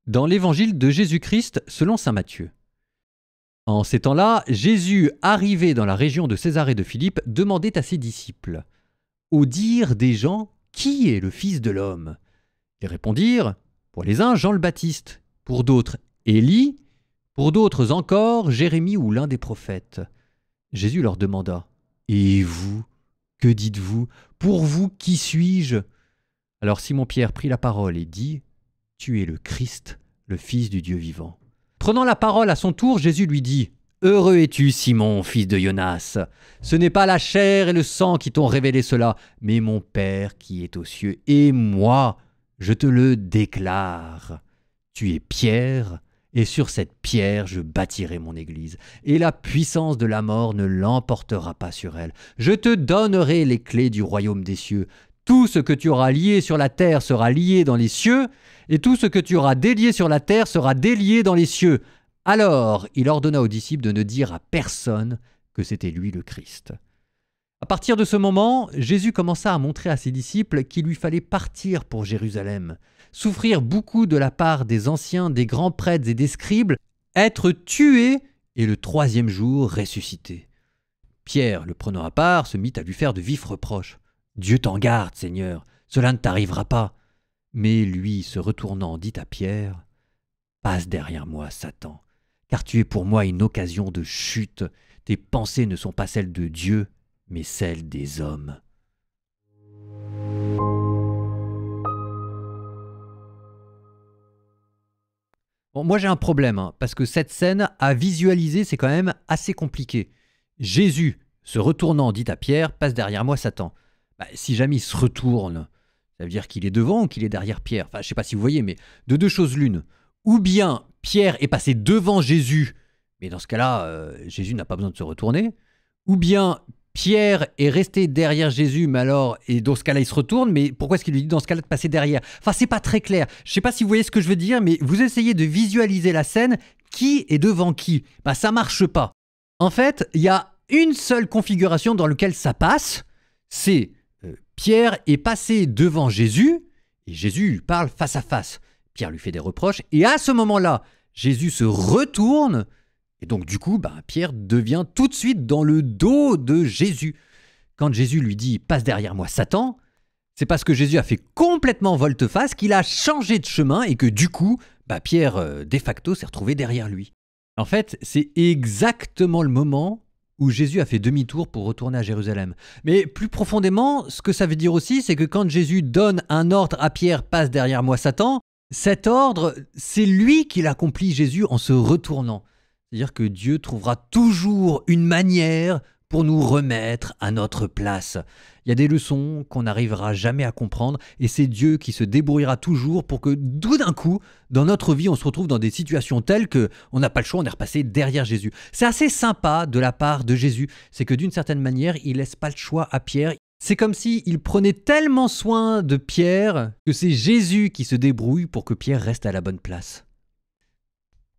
Dans l'évangile de Jésus-Christ selon saint Matthieu. En ces temps-là, Jésus, arrivé dans la région de Césarée de Philippe, demandait à ses disciples « Au dire des gens, qui est le Fils de l'homme ?» Ils répondirent « Pour les uns, Jean le Baptiste, pour d'autres, Élie, pour d'autres encore, Jérémie ou l'un des prophètes. » Jésus leur demanda « Et vous, que dites-vous? Pour vous, qui suis-je » Alors Simon-Pierre prit la parole et dit « Tu es le Christ, le Fils du Dieu vivant. » Prenant la parole à son tour, Jésus lui dit « Heureux es-tu, Simon, fils de Jonas. Ce n'est pas la chair et le sang qui t'ont révélé cela, mais mon Père qui est aux cieux. Et moi, je te le déclare. Tu es Pierre, et sur cette pierre je bâtirai mon église, et la puissance de la mort ne l'emportera pas sur elle. Je te donnerai les clés du royaume des cieux. Tout ce que tu auras lié sur la terre sera lié dans les cieux, et tout ce que tu auras délié sur la terre sera délié dans les cieux. » Alors il ordonna aux disciples de ne dire à personne que c'était lui le Christ. À partir de ce moment, Jésus commença à montrer à ses disciples qu'il lui fallait partir pour Jérusalem, souffrir beaucoup de la part des anciens, des grands prêtres et des scribes, être tué et le troisième jour ressuscité. Pierre, le prenant à part, se mit à lui faire de vifs reproches. « Dieu t'en garde, Seigneur, cela ne t'arrivera pas. » Mais lui, se retournant, dit à Pierre, « Passe derrière moi, Satan, car tu es pour moi une occasion de chute. Tes pensées ne sont pas celles de Dieu, mais celles des hommes. » Bon, moi j'ai un problème, parce que cette scène à visualiser, c'est quand même assez compliqué. Jésus, se retournant, dit à Pierre, « Passe derrière moi, Satan. » Si jamais il se retourne, ça veut dire qu'il est devant ou qu'il est derrière Pierre. Enfin, je ne sais pas si vous voyez, mais de deux choses l'une. Ou bien Pierre est passé devant Jésus, mais dans ce cas-là, Jésus n'a pas besoin de se retourner. Ou bien Pierre est resté derrière Jésus, mais alors, et dans ce cas-là, il se retourne, mais pourquoi est-ce qu'il lui dit dans ce cas-là de passer derrière? Enfin, c'est pas très clair. Je ne sais pas si vous voyez ce que je veux dire, mais vous essayez de visualiser la scène. Qui est devant qui? Ça marche pas. En fait, il y a une seule configuration dans laquelle ça passe, c'est Pierre est passé devant Jésus, et Jésus lui parle face à face. Pierre lui fait des reproches, et à ce moment-là, Jésus se retourne, et donc du coup, Pierre devient tout de suite dans le dos de Jésus. Quand Jésus lui dit « Passe derrière moi, Satan », c'est parce que Jésus a fait complètement volte-face, qu'il a changé de chemin, et que du coup, Pierre, de facto, s'est retrouvé derrière lui. En fait, c'est exactement le moment où Jésus a fait demi-tour pour retourner à Jérusalem. Mais plus profondément, ce que ça veut dire aussi, c'est que quand Jésus donne un ordre à Pierre « Passe derrière moi, Satan », cet ordre, c'est lui qui l'accomplit, Jésus, en se retournant. C'est-à-dire que Dieu trouvera toujours une manière pour nous remettre à notre place. Il y a des leçons qu'on n'arrivera jamais à comprendre et c'est Dieu qui se débrouillera toujours pour que tout d'un coup, dans notre vie, on se retrouve dans des situations telles qu'on n'a pas le choix, on est repassé derrière Jésus. C'est assez sympa de la part de Jésus, c'est que d'une certaine manière, il laisse pas le choix à Pierre. C'est comme s'il prenait tellement soin de Pierre que c'est Jésus qui se débrouille pour que Pierre reste à la bonne place.